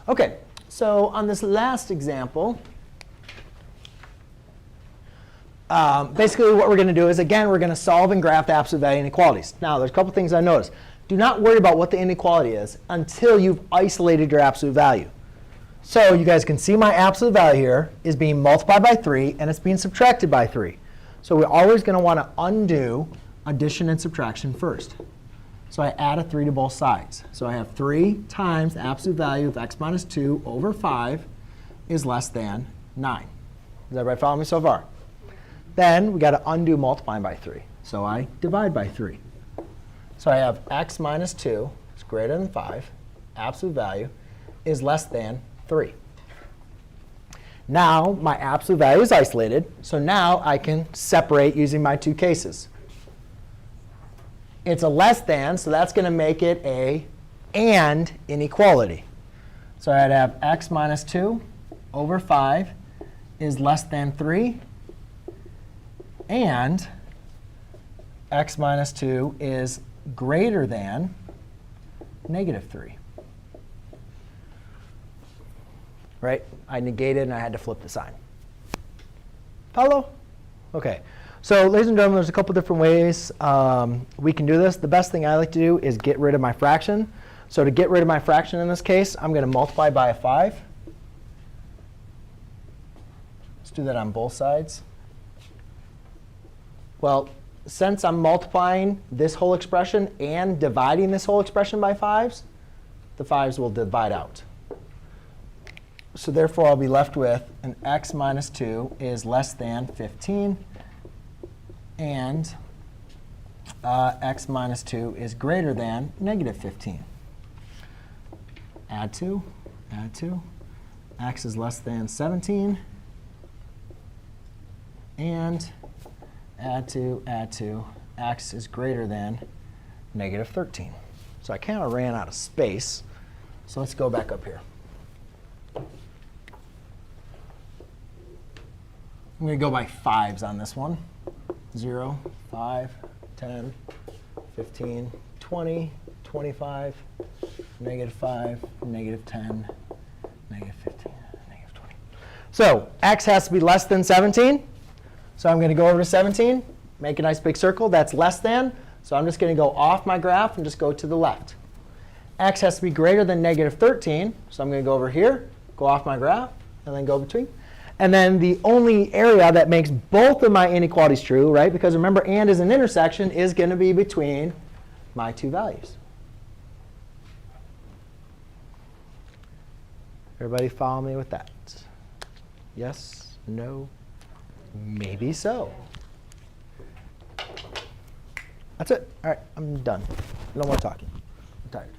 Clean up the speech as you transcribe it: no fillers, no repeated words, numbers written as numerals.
OK, so on this last example, basically what we're going to do is, again, we're going to solve and graph the absolute value inequalities. Now, there's a couple things I noticed. Do not worry about what the inequality is until you've isolated your absolute value. So you guys can see my absolute value here is being multiplied by 3, and it's being subtracted by 3. So we're always going to want to undo addition and subtraction first. So I add a 3 to both sides. So I have 3 times the absolute value of x minus 2 over 5 is less than 9. Does everybody follow me so far? Then we got to undo multiplying by 3. So I divide by 3. So I have x minus 2 is greater than 5. Absolute value is less than 3. Now my absolute value is isolated. So now I can separate using my two cases. It's a less than, so that's going to make it a and inequality. So I'd have x minus 2 over 5 is less than 3. And x minus 2 is greater than negative 3. Right? I negated, and I had to flip the sign. Follow? OK. So ladies and gentlemen, there's a couple different ways we can do this. The best thing I like to do is get rid of my fraction. So to get rid of my fraction in this case, I'm going to multiply by a 5. Let's do that on both sides. Well, since I'm multiplying this whole expression and dividing this whole expression by 5s, the 5s will divide out. So therefore, I'll be left with an x minus 2 is less than 15. And x minus 2 is greater than negative 15. Add 2, add 2. X is less than 17. And add 2, add 2. X is greater than negative 13. So I kind of ran out of space. So let's go back up here. I'm going to go by 5s on this one. 0, 5, 10, 15, 20, 25, negative 5, negative 10, negative 15, negative 20. So x has to be less than 17. So I'm going to go over to 17, make a nice big circle. That's less than. So I'm just going to go off my graph and just go to the left. X has to be greater than negative 13. So I'm going to go over here, go off my graph, and then go between. And then the only area that makes both of my inequalities true, right, because remember, and is an intersection, is going to be between my two values. Everybody follow me with that? Yes? No? Maybe so. That's it. All right, I'm done. No more talking. I'm tired.